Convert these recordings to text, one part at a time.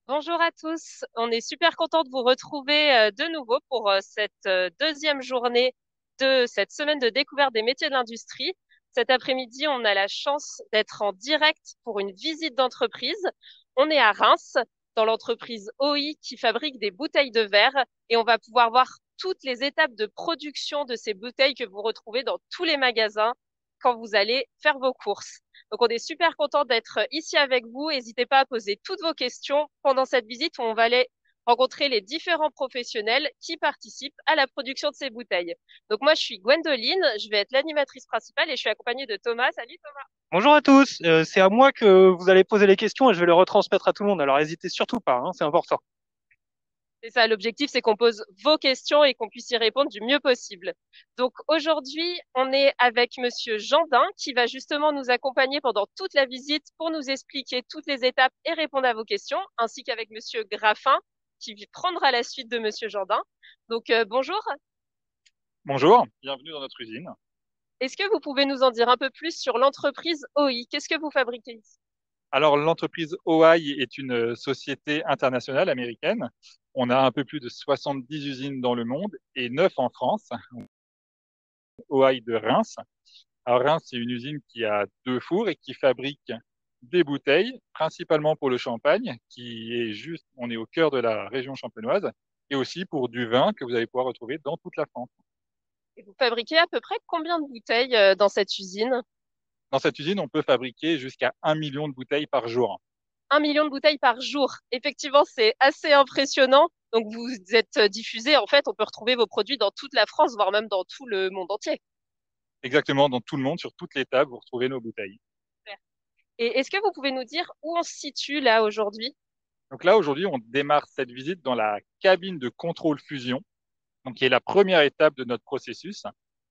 Bonjour à tous, on est super content de vous retrouver de nouveau pour cette deuxième journée de cette semaine de découverte des métiers de l'industrie. Cet après-midi, on a la chance d'être en direct pour une visite d'entreprise. On est à Reims, dans l'entreprise OI qui fabrique des bouteilles de verre et on va pouvoir voir toutes les étapes de production de ces bouteilles que vous retrouvez dans tous les magasins quand vous allez faire vos courses. Donc, on est super content d'être ici avec vous. N'hésitez pas à poser toutes vos questions pendant cette visite où on va aller rencontrer les différents professionnels qui participent à la production de ces bouteilles. Donc, moi, je suis Gwendoline, je vais être l'animatrice principale et je suis accompagnée de Thomas. Salut Thomas. Bonjour à tous, c'est à moi que vous allez poser les questions et je vais les retransmettre à tout le monde. Alors n'hésitez surtout pas, hein, c'est important. C'est ça, l'objectif, c'est qu'on pose vos questions et qu'on puisse y répondre du mieux possible. Donc aujourd'hui, on est avec Monsieur Jandin qui va justement nous accompagner pendant toute la visite pour nous expliquer toutes les étapes et répondre à vos questions, ainsi qu'avec Monsieur Graffin qui prendra la suite de Monsieur Jandin. Donc bonjour. Bonjour, bienvenue dans notre usine. Est-ce que vous pouvez nous en dire un peu plus sur l'entreprise OI? Qu'est-ce que vous fabriquez ici? Alors l'entreprise OI est une société internationale américaine. On a un peu plus de 70 usines dans le monde et 9 en France. OI de Reims. Alors Reims, c'est une usine qui a deux fours et qui fabrique des bouteilles, principalement pour le champagne, qui est juste, on est au cœur de la région champenoise, et aussi pour du vin que vous allez pouvoir retrouver dans toute la France. Et vous fabriquez à peu près combien de bouteilles dans cette usine? Dans cette usine, on peut fabriquer jusqu'à 1 million de bouteilles par jour. 1 million de bouteilles par jour. Effectivement, c'est assez impressionnant. Donc, vous êtes diffusé. En fait, on peut retrouver vos produits dans toute la France, voire même dans tout le monde entier. Exactement, dans tout le monde, sur toutes les tables, vous retrouvez nos bouteilles. Et est-ce que vous pouvez nous dire où on se situe là aujourd'hui? Donc là, aujourd'hui, on démarre cette visite dans la cabine de contrôle fusion, donc qui est la première étape de notre processus.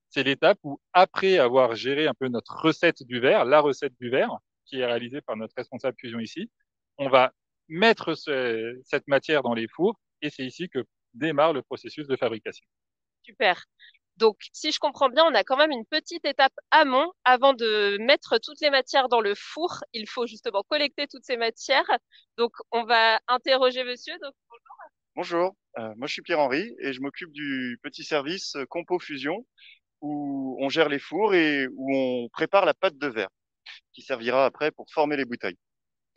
C'est l'étape où, après avoir géré un peu notre recette du verre, la recette du verre, qui est réalisée par notre responsable fusion ici, on va mettre cette matière dans les fours et c'est ici que démarre le processus de fabrication. Super. Donc, si je comprends bien, on a quand même une petite étape amont avant de mettre toutes les matières dans le four. Il faut justement collecter toutes ces matières. Donc, on va interroger monsieur. Donc, Bonjour, moi je suis Pierre-Henri et je m'occupe du petit service Compo Fusion où on gère les fours et où on prépare la pâte de verre qui servira après pour former les bouteilles.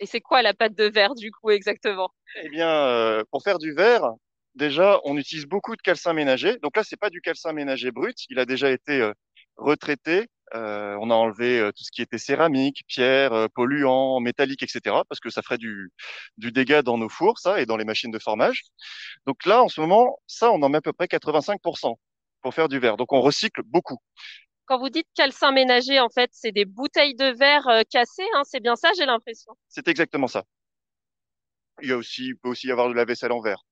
et c'est quoi la pâte de verre du coup exactement? Eh bien, pour faire du verre, déjà on utilise beaucoup de calcin ménager. Donc là, c'est pas du calcin ménager brut, il a déjà été retraité. On a enlevé tout ce qui était céramique, pierre, polluants, métallique, etc. parce que ça ferait du dégât dans nos fours, ça, et dans les machines de formage. Donc là, en ce moment, ça, on en met à peu près 85% pour faire du verre. Donc on recycle beaucoup. Quand vous dites calcin ménager, en fait, c'est des bouteilles de verre cassées, hein, c'est bien ça, j'ai l'impression. C'est exactement ça. Il peut aussi y avoir de la vaisselle en verre.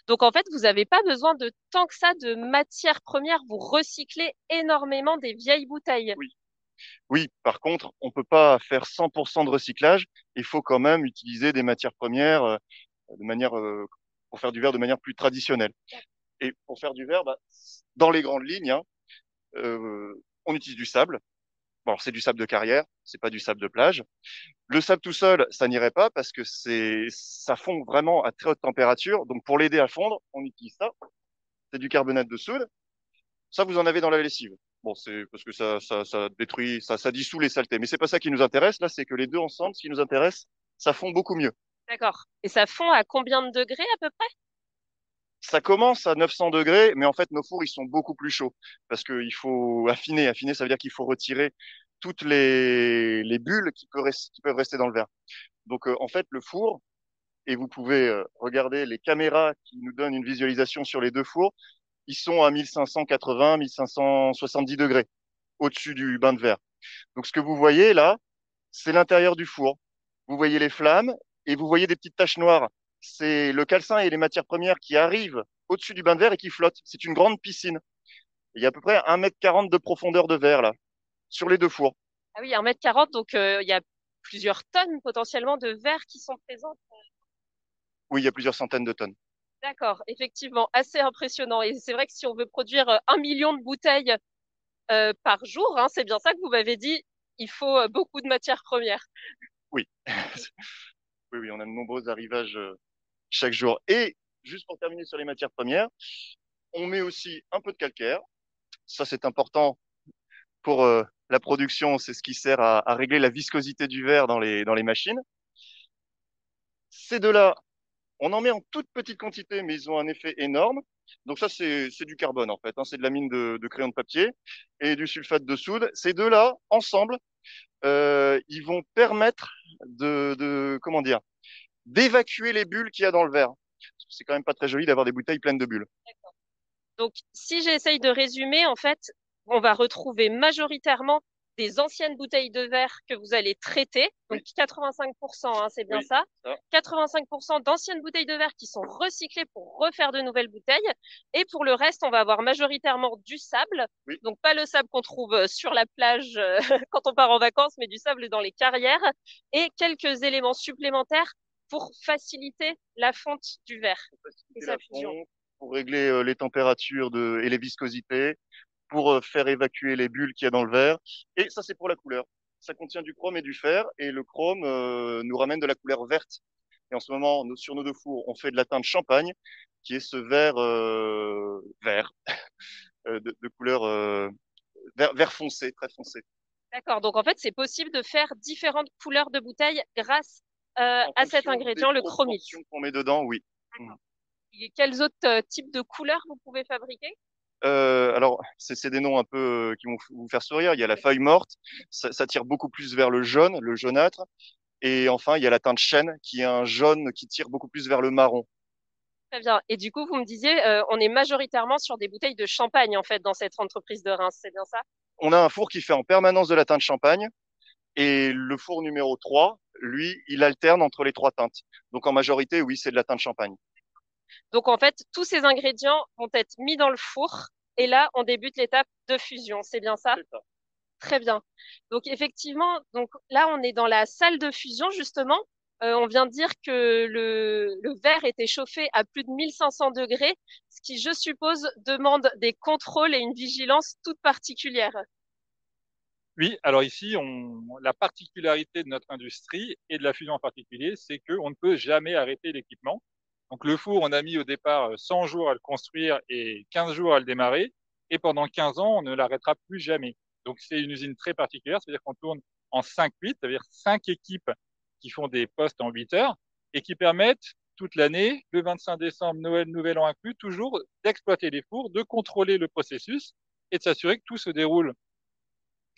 Donc, en fait, vous n'avez pas besoin de tant que ça de matières premières. Vous recyclez énormément des vieilles bouteilles. Oui. Oui, par contre, on peut pas faire 100% de recyclage. Il faut quand même utiliser des matières premières de manière, pour faire du verre de manière plus traditionnelle. Et pour faire du verre, bah, dans les grandes lignes, hein, on utilise du sable. Bon, alors c'est du sable de carrière, c'est pas du sable de plage. Le sable tout seul, ça n'irait pas parce que ça fond vraiment à très haute température. Donc pour l'aider à fondre, on utilise ça. C'est du carbonate de soude. Ça, vous en avez dans la lessive. Bon, c'est parce que ça détruit, ça dissout les saletés. Mais c'est pas ça qui nous intéresse. Là, c'est que les deux ensemble, ce qui nous intéresse, ça fond beaucoup mieux. D'accord. Et ça fond à combien de degrés à peu près? Ça commence à 900 degrés, mais en fait, nos fours, ils sont beaucoup plus chauds parce qu'il faut affiner. Affiner, ça veut dire qu'il faut retirer toutes les bulles qui peuvent rester dans le verre. Donc, en fait, le four, et vous pouvez regarder les caméras qui nous donnent une visualisation sur les deux fours, ils sont à 1580, 1570 degrés au-dessus du bain de verre. Donc, ce que vous voyez là, c'est l'intérieur du four. Vous voyez les flammes et vous voyez des petites taches noires. C'est le calcin et les matières premières qui arrivent au-dessus du bain de verre et qui flottent. C'est une grande piscine. Il y a à peu près 1,40 m de profondeur de verre là, sur les deux fours. Ah oui, 1,40 m, donc il y a plusieurs tonnes potentiellement de verre qui sont présentes. Oui, il y a plusieurs centaines de tonnes. D'accord, effectivement, assez impressionnant. Et c'est vrai que si on veut produire 1 million de bouteilles par jour, hein, c'est bien ça que vous m'avez dit, il faut beaucoup de matières premières. Oui. Oui, oui, on a de nombreux arrivages chaque jour. Et juste pour terminer sur les matières premières, on met aussi un peu de calcaire. Ça, c'est important pour la production. C'est ce qui sert à régler la viscosité du verre dans les machines. Ces deux-là, on en met en toute petite quantité, mais ils ont un effet énorme. Donc ça, c'est du carbone en fait, hein. C'est de l'amine de crayon de papier et du sulfate de soude. Ces deux-là, ensemble, ils vont permettre comment dire, d'évacuer les bulles qu'il y a dans le verre. C'est quand même pas très joli d'avoir des bouteilles pleines de bulles. Donc, si j'essaye de résumer, en fait, on va retrouver majoritairement des anciennes bouteilles de verre que vous allez traiter. Donc, Oui. 85%, hein, c'est bien Oui, ça. ça. 85% d'anciennes bouteilles de verre qui sont recyclées pour refaire de nouvelles bouteilles. Et pour le reste, on va avoir majoritairement du sable. Oui. Donc, pas le sable qu'on trouve sur la plage quand on part en vacances, mais du sable dans les carrières. Et quelques éléments supplémentaires pour faciliter la fonte du verre et sa fusion. Pour régler les températures et les viscosités, pour faire évacuer les bulles qu'il y a dans le verre. Et ça, c'est pour la couleur. Ça contient du chrome et du fer, et le chrome nous ramène de la couleur verte. Et en ce moment, sur nos deux fours, on fait de la teinte champagne, qui est ce vert de couleur vert foncé, très foncé. D'accord. Donc, en fait, c'est possible de faire différentes couleurs de bouteilles grâce à cet ingrédient, le chromite. Qu'on met dedans, oui. Et quels autres types de couleurs vous pouvez fabriquer? Alors, c'est des noms un peu qui vont vous faire sourire. Il y a la feuille morte, ça tire beaucoup plus vers le jaune, le jaunâtre. Et enfin, il y a la teinte chêne, qui est un jaune qui tire beaucoup plus vers le marron. Très bien. Et du coup, vous me disiez, on est majoritairement sur des bouteilles de champagne, en fait, dans cette entreprise de Reims. C'est bien ça? On a un four qui fait en permanence de la teinte champagne. Et le four numéro 3, lui, il alterne entre les trois teintes. Donc en majorité, oui, c'est de la teinte champagne. Donc, en fait, tous ces ingrédients vont être mis dans le four. Et là, on débute l'étape de fusion. C'est bien ça? C'est ça. Très bien. Donc effectivement, donc là on est dans la salle de fusion justement. On vient de dire que le verre était chauffé à plus de 1500 degrés, ce qui, je suppose, demande des contrôles et une vigilance toute particulière. Oui, alors ici, la particularité de notre industrie et de la fusion en particulier, c'est qu'on ne peut jamais arrêter l'équipement. Donc le four, on a mis au départ 100 jours à le construire et 15 jours à le démarrer. Et pendant 15 ans, on ne l'arrêtera plus jamais. Donc c'est une usine très particulière, c'est-à-dire qu'on tourne en 5-8, c'est-à-dire 5 équipes qui font des postes en 8 heures et qui permettent toute l'année, le 25 décembre, Noël, Nouvel An inclus, toujours d'exploiter les fours, de contrôler le processus et de s'assurer que tout se déroule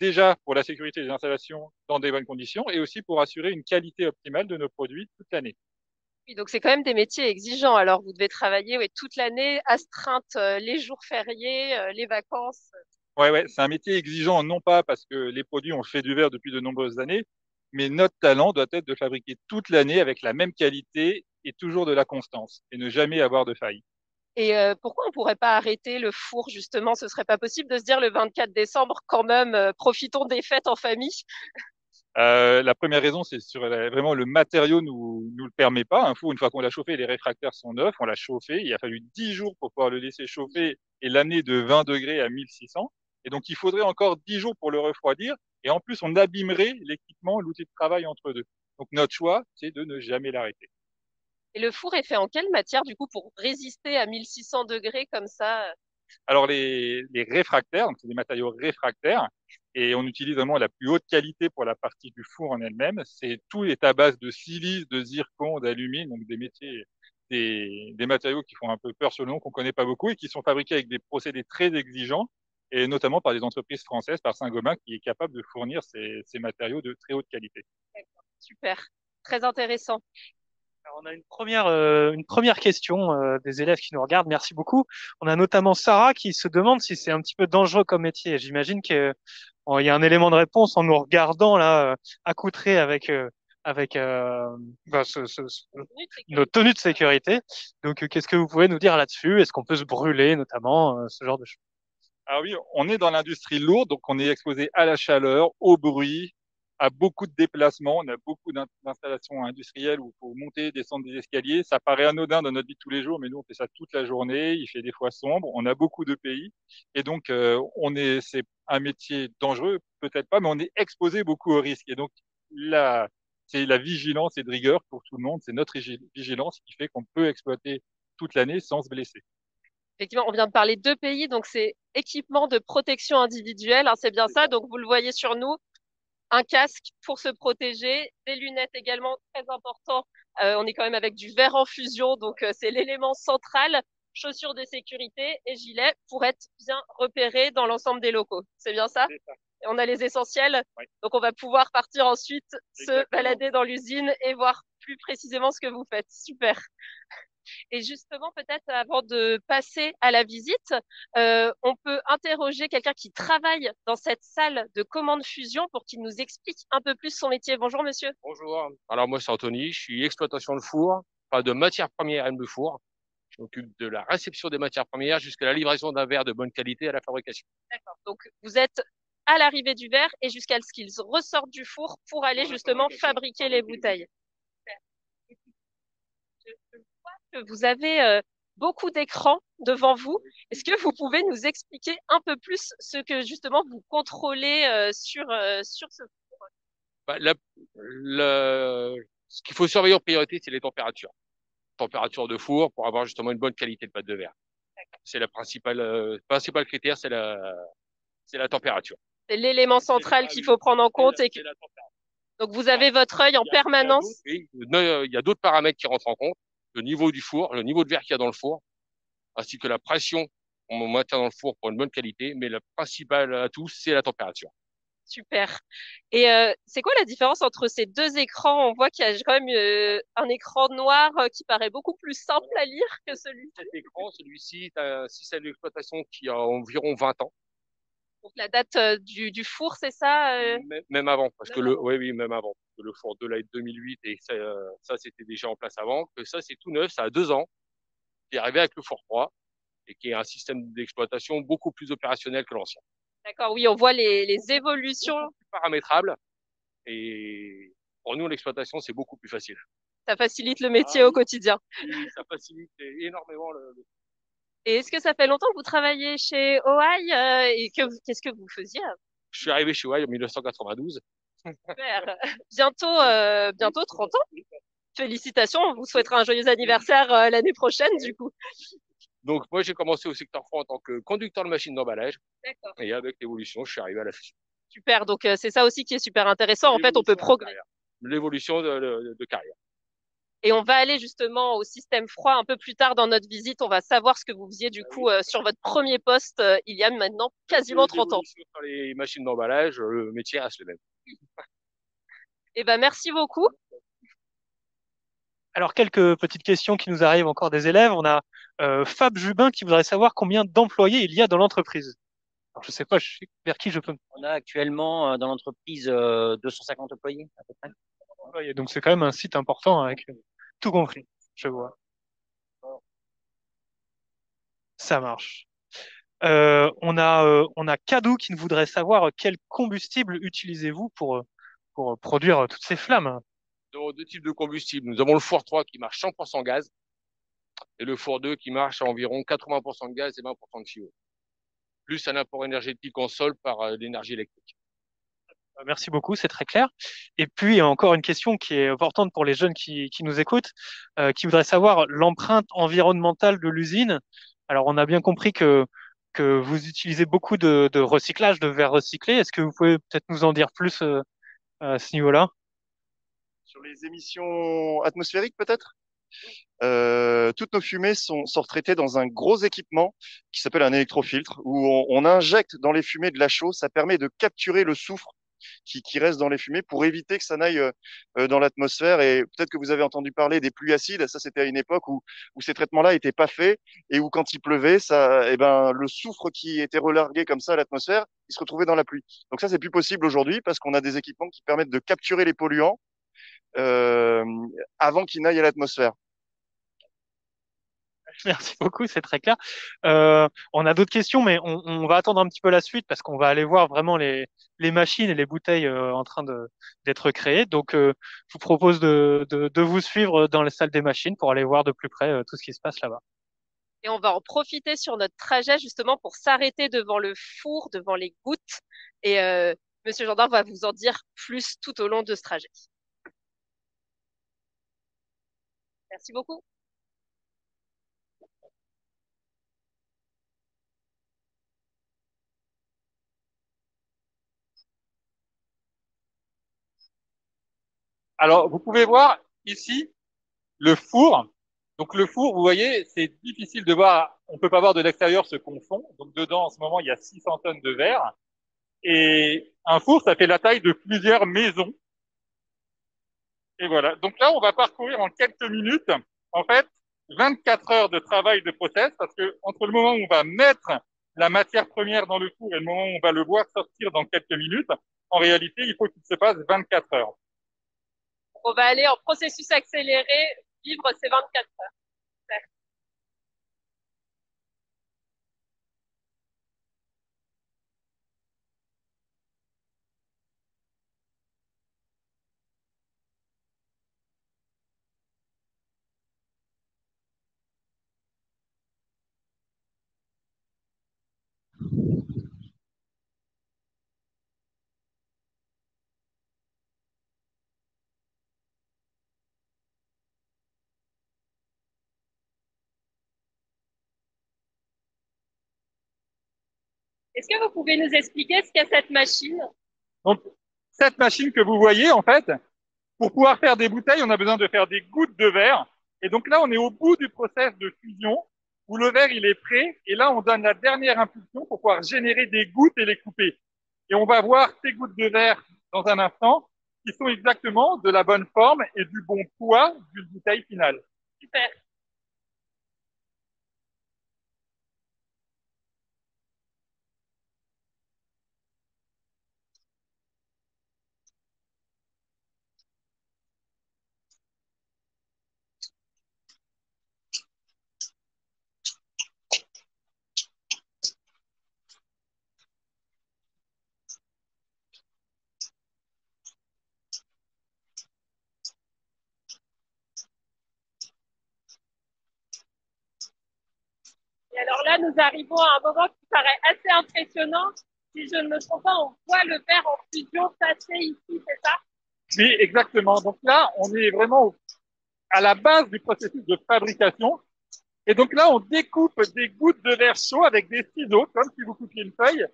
déjà pour la sécurité des installations dans des bonnes conditions et aussi pour assurer une qualité optimale de nos produits toute l'année. Oui, donc c'est quand même des métiers exigeants. Alors vous devez travailler ouais, toute l'année, astreinte les jours fériés, les vacances. Ouais, c'est un métier exigeant, non pas parce que les produits ont fait du verre depuis de nombreuses années, mais notre talent doit être de fabriquer toute l'année avec la même qualité et toujours de la constance et ne jamais avoir de faille. Et pourquoi on pourrait pas arrêter le four justement? Ce serait pas possible de se dire le 24 décembre quand même, profitons des fêtes en famille. La première raison, c'est sur vraiment le matériau nous le permet pas. Un four, une fois qu'on l'a chauffé, les réfractaires sont neufs, on l'a chauffé. Il a fallu 10 jours pour pouvoir le laisser chauffer et l'amener de 20 degrés à 1600. Et donc, il faudrait encore 10 jours pour le refroidir. Et en plus, on abîmerait l'équipement, l'outil de travail entre deux. Donc, notre choix, c'est de ne jamais l'arrêter. Et le four est fait en quelle matière du coup pour résister à 1600 degrés comme ça? Alors, les réfractaires, donc c'est des matériaux réfractaires, et on utilise vraiment la plus haute qualité pour la partie du four en elle-même. Tout est à base de silice, de zircon, d'alumine, donc des métiers, des matériaux qui font un peu peur sur le nom, qu'on connaît pas beaucoup et qui sont fabriqués avec des procédés très exigeants, et notamment par des entreprises françaises, par Saint-Gobain, qui est capable de fournir ces matériaux de très haute qualité. Super, très intéressant. Alors, on a une première question des élèves qui nous regardent. Merci beaucoup. On a notamment Sarah qui se demande si c'est un petit peu dangereux comme métier. J'imagine qu'il y a un élément de réponse en nous regardant là, accoutrés avec bah, notre tenue de sécurité. Donc, qu'est-ce que vous pouvez nous dire là-dessus? Est-ce qu'on peut se brûler, notamment, ce genre de choses? Ah oui, on est dans l'industrie lourde, donc on est exposé à la chaleur, au bruit, à beaucoup de déplacements. On a beaucoup d'installations industrielles où il faut monter, descendre des escaliers. Ça paraît anodin dans notre vie de tous les jours, mais nous, on fait ça toute la journée. Il fait des fois sombre. On a beaucoup de pays. Et donc, c'est un métier dangereux, peut-être pas, mais on est exposé beaucoup au risque. Et donc, c'est la vigilance et de rigueur pour tout le monde. C'est notre vigilance qui fait qu'on peut exploiter toute l'année sans se blesser. Effectivement, on vient de parler deux pays, donc c'est équipement de protection individuelle, hein, c'est bien ça. Donc vous le voyez sur nous, un casque pour se protéger, des lunettes également très important. On est quand même avec du verre en fusion, donc c'est l'élément central. Chaussures de sécurité et gilet pour être bien repéré dans l'ensemble des locaux. C'est bien ça? On a les essentiels, Oui. donc on va pouvoir partir ensuite Exactement. se balader dans l'usine et voir plus précisément ce que vous faites. Super. Et justement, peut-être avant de passer à la visite, on peut interroger quelqu'un qui travaille dans cette salle de commande fusion pour qu'il nous explique un peu plus son métier. Bonjour monsieur. Bonjour. Alors moi c'est Anthony, je suis exploitation de four, pas de matières premières et de four. Je m'occupe de la réception des matières premières jusqu'à la livraison d'un verre de bonne qualité à la fabrication. D'accord. Donc vous êtes à l'arrivée du verre et jusqu'à ce qu'ils ressortent du four pour aller justement fabriquer les bouteilles. Je vois que vous avez beaucoup d'écrans devant vous. Est-ce que vous pouvez nous expliquer un peu plus ce que justement vous contrôlez sur ce four? Bah, ce qu'il faut surveiller en priorité, c'est les températures. Température de four pour avoir justement une bonne qualité de pâte de verre. C'est la principal critère, c'est la température. C'est l'élément central qu'il faut prendre en compte. Donc vous avez votre œil en permanence. Il y a d'autres paramètres qui rentrent en compte. Le niveau du four, le niveau de verre qu'il y a dans le four, ainsi que la pression qu'on maintient dans le four pour une bonne qualité. Mais le principal atout, c'est la température. Super. Et c'est quoi la différence entre ces deux écrans? On voit qu'il y a quand même un écran noir qui paraît beaucoup plus simple à lire que celui-ci. Cet écran, celui-ci, c'est un système d'exploitation qui a environ 20 ans. Donc la date du four, c'est ça Même avant, parce que oui, même avant. Le four 2 là est de 2008 et ça c'était déjà en place avant. Que ça, c'est tout neuf, ça a 2 ans, qui est arrivé avec le four 3 et qui est un système d'exploitation beaucoup plus opérationnel que l'ancien. D'accord, oui, on voit les évolutions. Beaucoup plus paramétrable et pour nous, l'exploitation, c'est beaucoup plus facile. Ça facilite le métier au quotidien. Oui, ça facilite énormément le. Et est-ce que ça fait longtemps que vous travaillez chez OI et qu'est-ce que vous faisiez? Je suis arrivé chez OI en 1992. Super. Bientôt 30 ans. Félicitations, on vous souhaitera un joyeux anniversaire l'année prochaine du coup. Donc moi j'ai commencé au secteur froid en tant que conducteur de machine d'emballage. D'accord. Et avec l'évolution, je suis arrivé à la fusion. Super, donc c'est ça aussi qui est super intéressant. En fait, on peut progresser. L'évolution de carrière. Et on va aller justement au système froid un peu plus tard dans notre visite. On va savoir ce que vous faisiez du coup sur votre premier poste il y a maintenant quasiment 30 ans. Sur les machines d'emballage, le métier reste le même. Eh ben merci beaucoup. Alors, quelques petites questions qui nous arrivent encore des élèves. On a Fab Jubin qui voudrait savoir combien d'employés il y a dans l'entreprise. Alors, je sais pas vers qui je peux. On a actuellement dans l'entreprise 250 employés à peu près. Ouais, donc, c'est quand même un site important avec tout compris. Je vois. Ça marche. On a Kadou qui voudrait savoir quel combustible utilisez-vous pour produire toutes ces flammes. Nous avons 2 types de combustible. Nous avons le four 3 qui marche 100% gaz et le four 2 qui marche à environ 80% de gaz et 20% de fio. Plus un apport énergétique en sol par l'énergie électrique. Merci beaucoup, c'est très clair. Et puis, encore une question qui est importante pour les jeunes qui nous écoutent, qui voudraient savoir l'empreinte environnementale de l'usine. Alors, on a bien compris que vous utilisez beaucoup de recyclage, de verre recyclé. Est-ce que vous pouvez peut-être nous en dire plus à ce niveau-là? Sur les émissions atmosphériques, peut-être? Toutes nos fumées sont retraitées dans un gros équipement qui s'appelle un électrofiltre où on injecte dans les fumées de la chaux. Ça permet de capturer le soufre qui reste dans les fumées pour éviter que ça n'aille dans l'atmosphère. Et peut-être que vous avez entendu parler des pluies acides. Ça, c'était à une époque où ces traitements-là n'étaient pas faits et où quand il pleuvait, le soufre qui était relargué comme ça à l'atmosphère, il se retrouvait dans la pluie. Donc ça, c'est plus possible aujourd'hui parce qu'on a des équipements qui permettent de capturer les polluants euh, avant qu'ils n'aillent à l'atmosphère. Merci beaucoup, c'est très clair. On a d'autres questions, mais on va attendre un petit peu la suite parce qu'on va aller voir vraiment les machines et les bouteilles en train d'être créées. Donc, je vous propose de vous suivre dans la salle des machines pour aller voir de plus près tout ce qui se passe là-bas. Et on va en profiter sur notre trajet justement pour s'arrêter devant le four, devant les gouttes. Et Monsieur Gendin va vous en dire plus tout au long de ce trajet. Merci beaucoup. Alors, vous pouvez voir ici le four. Donc, le four, vous voyez, c'est difficile de voir. On peut pas voir de l'extérieur ce qu'on fond. Donc, dedans, en ce moment, il y a 600 tonnes de verre. Et un four, ça fait la taille de plusieurs maisons. Et voilà. Donc là, on va parcourir en quelques minutes, en fait, 24 heures de travail de process, parce que entre le moment où on va mettre la matière première dans le four et le moment où on va le voir sortir dans quelques minutes, en réalité, il faut qu'il se passe 24 heures. On va aller en processus accéléré, vivre ces 24 heures. Est-ce que vous pouvez nous expliquer ce qu'est cette machine? Donc, cette machine que vous voyez, en fait, pour pouvoir faire des bouteilles, on a besoin de faire des gouttes de verre. Et donc là, on est au bout du process de fusion où le verre, il est prêt. Et là, on donne la dernière impulsion pour pouvoir générer des gouttes et les couper. Et on va voir ces gouttes de verre dans un instant qui sont exactement de la bonne forme et du bon poids d'une bouteille finale. Super. Et alors là, nous arrivons à un moment qui paraît assez impressionnant. Si je ne me trompe pas, on voit le verre en fusion passer ici, c'est ça? Oui, exactement. Donc là, on est vraiment à la base du processus de fabrication. Et donc là, on découpe des gouttes de verre chaud avec des ciseaux, comme si vous coupiez une feuille.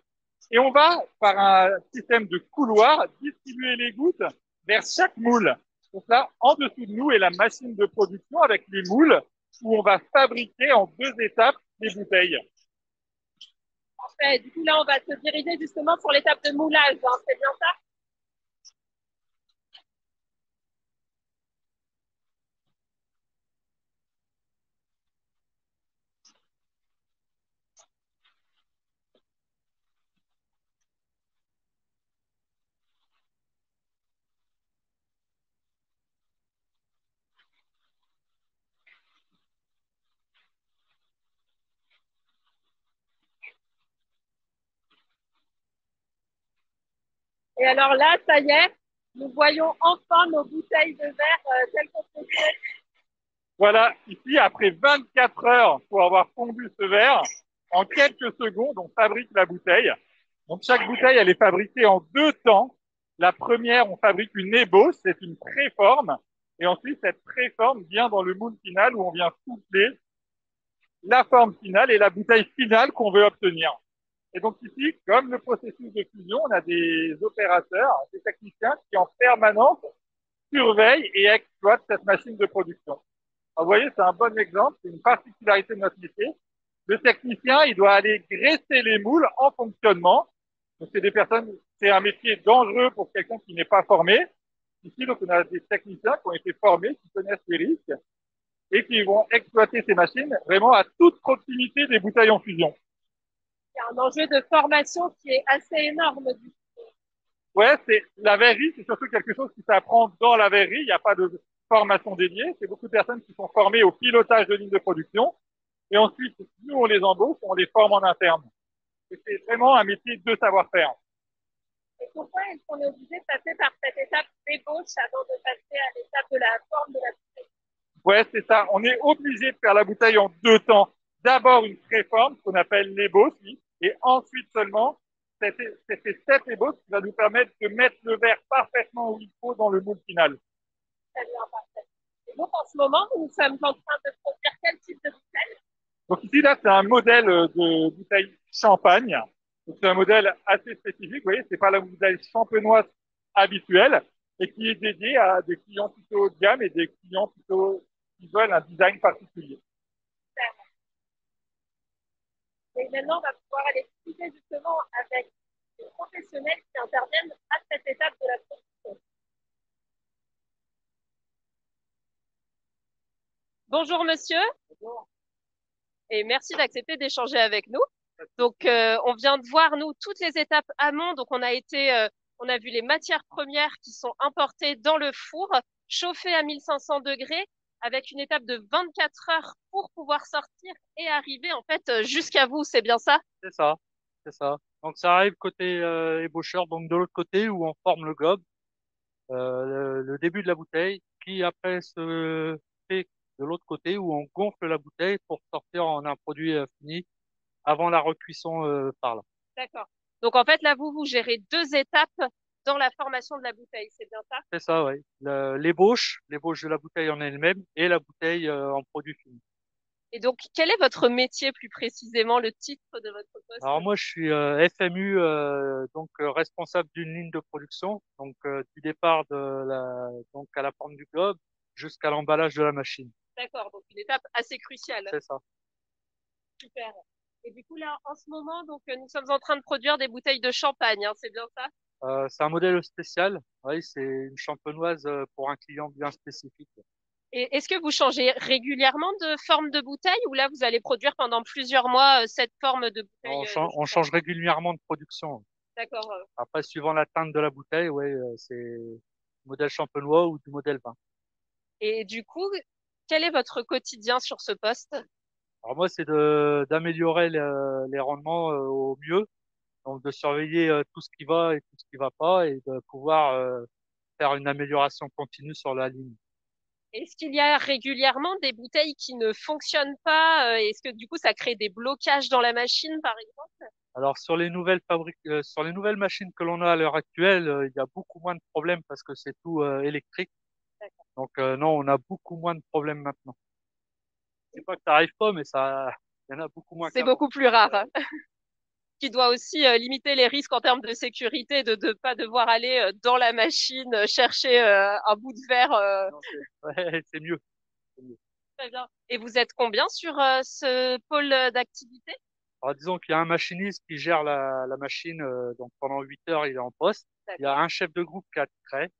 Et on va, par un système de couloir, distribuer les gouttes vers chaque moule. Donc là, en dessous de nous est la machine de production avec les moules où on va fabriquer en 2 étapes les bouteilles. Parfait. Du coup, là, on va se diriger justement sur l'étape de moulage, hein. C'est bien ça? Et alors là, ça y est, nous voyons enfin nos bouteilles de verre telles qu'on se fait. Voilà, ici, après 24 heures pour avoir fondu ce verre, en quelques secondes, on fabrique la bouteille. Donc chaque bouteille, elle est fabriquée en 2 temps. La première, on fabrique une ébauche, c'est une préforme. Et ensuite, cette préforme vient dans le moule final où on vient souffler la forme finale et la bouteille finale qu'on veut obtenir. Et donc ici, comme le processus de fusion, on a des opérateurs, des techniciens qui en permanence surveillent et exploitent cette machine de production. Alors, vous voyez, c'est un bon exemple, c'est une particularité de notre métier. Le technicien, il doit aller graisser les moules en fonctionnement. Donc c'est des personnes, c'est un métier dangereux pour quelqu'un qui n'est pas formé. Ici, donc on a des techniciens qui ont été formés, qui connaissent les risques et qui vont exploiter ces machines vraiment à toute proximité des bouteilles en fusion. Il y a un enjeu de formation qui est assez énorme. Du coup. Ouais, c'est la verrerie, c'est surtout quelque chose qui s'apprend dans la verrerie. Il n'y a pas de formation dédiée. C'est beaucoup de personnes qui sont formées au pilotage de lignes de production. Et ensuite, nous, on les embauche, on les forme en interne. Et c'est vraiment un métier de savoir-faire. Et pourquoi est-ce qu'on est obligé de passer par cette étape d'ébauche avant de passer à l'étape de la forme de la bouteille? Ouais, c'est ça. On est obligé de faire la bouteille en 2 temps. D'abord une préforme, ce qu'on appelle l'ébauche, et ensuite seulement, c'est cette ébauche qui va nous permettre de mettre le verre parfaitement où il faut dans le moule final. Très bien, parfait. Et Donc en ce moment, nous sommes en train de produire quel type de bouteille? Donc ici, là, c'est un modèle de bouteille champagne. Donc c'est un modèle assez spécifique. Vous voyez, c'est pas la bouteille champenoise habituelle et qui est dédié à des clients plutôt haut de gamme et des clients plutôt qui veulent un design particulier. Et maintenant, on va pouvoir aller discuter justement avec les professionnels qui interviennent à cette étape de la production. Bonjour monsieur. Bonjour. Et merci d'accepter d'échanger avec nous. Donc, on vient de voir, nous, toutes les étapes amont. Donc, on a vu les matières premières qui sont importées dans le four, chauffées à 1500 degrés, avec une étape de 24 heures pour pouvoir sortir et arriver, en fait, jusqu'à vous. C'est bien ça? C'est ça, c'est ça. Donc ça arrive côté ébaucheur, donc de l'autre côté où on forme le globe, le début de la bouteille, qui après se fait de l'autre côté où on gonfle la bouteille pour sortir en un produit fini avant la recuisson par là. D'accord. Donc, en fait, là, vous gérez deux étapes dans la formation de la bouteille. C'est bien ça? C'est ça, oui. L'ébauche de la bouteille en elle-même et la bouteille en produit fini. Et donc, quel est votre métier plus précisément, le titre de votre poste? Alors moi, je suis FMU, donc responsable d'une ligne de production, donc du départ donc à la forme du globe jusqu'à l'emballage de la machine. D'accord, donc une étape assez cruciale. C'est ça. Super. Et du coup, là, en ce moment, donc, nous sommes en train de produire des bouteilles de champagne, hein, c'est bien ça? C'est un modèle spécial. Oui, c'est une champenoise pour un client bien spécifique. Et est-ce que vous changez régulièrement de forme de bouteille ou là, vous allez produire pendant plusieurs mois cette forme de bouteille On change régulièrement de production. D'accord. Après, suivant la teinte de la bouteille, ouais, c'est modèle champenois ou du modèle vin. Et du coup, quel est votre quotidien sur ce poste? Alors moi, c'est d'améliorer les rendements au mieux, donc de surveiller tout ce qui va et tout ce qui va pas et de pouvoir faire une amélioration continue sur la ligne. Est-ce qu'il y a régulièrement des bouteilles qui ne fonctionnent pas? Est-ce que du coup, ça crée des blocages dans la machine, par exemple? Alors sur les nouvelles machines que l'on a à l'heure actuelle, il y a beaucoup moins de problèmes parce que c'est tout électrique. Donc non, on a beaucoup moins de problèmes maintenant. C'est pas que ça arrive pas, mais il y en a beaucoup moins. C'est beaucoup plus rare. Hein. Qui doit aussi limiter les risques en termes de sécurité, de ne pas devoir aller dans la machine chercher un bout de verre. Non, ouais, c'est mieux. Très bien. Et vous êtes combien sur ce pôle d'activité? Alors disons qu'il y a un machiniste qui gère la machine, donc pendant 8 heures il est en poste. Il y a un chef de groupe qui a trait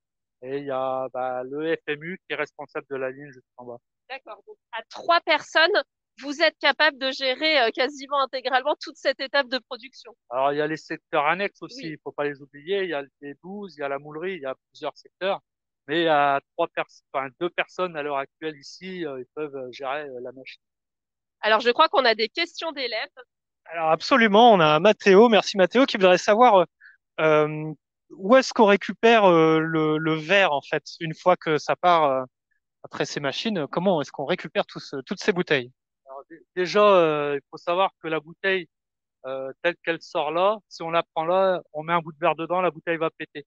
et il y a le FMU qui est responsable de la ligne juste en bas. D'accord. Donc, à 3 personnes, vous êtes capable de gérer quasiment intégralement toute cette étape de production. Alors il y a les secteurs annexes aussi, Oui. il faut pas les oublier. Il y a les 12, il y a la moulerie, il y a plusieurs secteurs. Mais à 2 personnes à l'heure actuelle ici, ils peuvent gérer la machine. Alors, je crois qu'on a des questions d'élèves. Alors absolument, on a Mathéo, merci Mathéo, qui voudrait savoir euh, où est-ce qu'on récupère le verre en fait une fois que ça part après ces machines. Comment est-ce qu'on récupère toutes ces bouteilles? Alors, déjà, il faut savoir que la bouteille telle qu'elle sort là, si on la prend là, on met un bout de verre dedans, la bouteille va péter.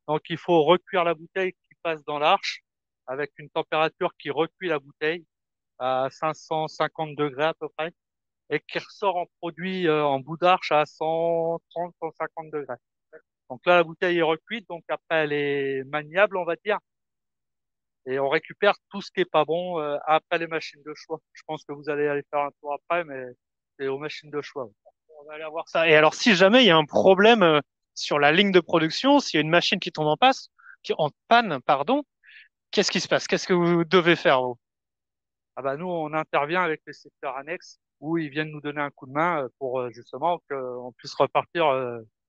Donc il faut recuire la bouteille qui passe dans l'arche avec une température qui recuit la bouteille à 550 degrés à peu près et qui ressort en produit en bout d'arche à 130, 150 degrés. Donc là, la bouteille est recuite, donc après elle est maniable, on va dire, et on récupère tout ce qui est pas bon après les machines de choix. Je pense que vous allez aller faire un tour après, mais c'est aux machines de choix. On va aller voir ça. Et alors, si jamais il y a un problème sur la ligne de production, s'il y a une machine qui tombe en panne, pardon, qu'est-ce qui se passe? Qu'est-ce que vous devez faire, vous? Ah bah nous, on intervient avec les secteurs annexes où ils viennent nous donner un coup de main pour justement qu'on puisse repartir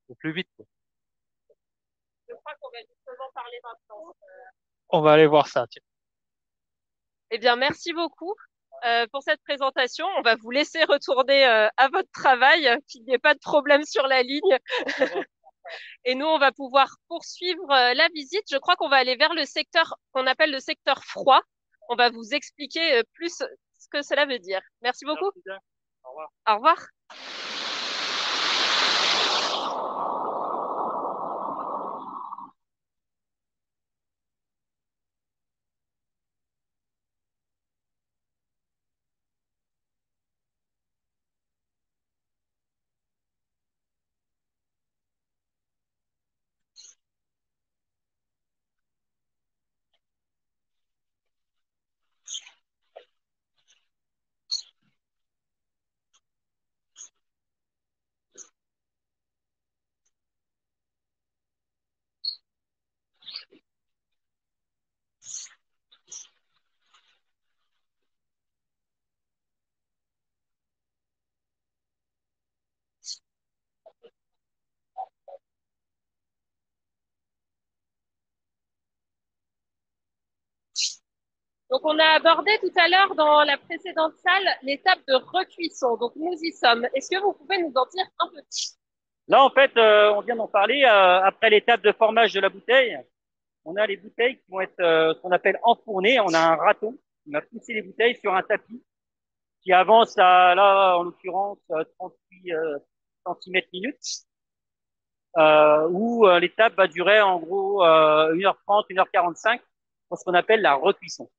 au plus vite, quoi. Je crois qu'on va justement parler maintenant. On va aller voir ça. Tiens. Eh bien, merci beaucoup pour cette présentation. On va vous laisser retourner à votre travail, qu'il n'y ait pas de problème sur la ligne. Et nous, on va pouvoir poursuivre la visite. Je crois qu'on va aller vers le secteur qu'on appelle le secteur froid. On va vous expliquer plus ce que cela veut dire. Merci beaucoup. Merci bien. Au revoir. Au revoir. Donc, on a abordé tout à l'heure dans la précédente salle l'étape de recuisson. Donc, nous y sommes. Est-ce que vous pouvez nous en dire un peu plus? Là, en fait, on vient d'en parler. Après l'étape de formage de la bouteille, on a les bouteilles qui vont être ce qu'on appelle enfournées. On a un râteau. On a poussé les bouteilles sur un tapis qui avance à, là, en l'occurrence, 38 centimètres minutes, où l'étape va durer en gros 1h30, 1h45 pour ce qu'on appelle la recuisson.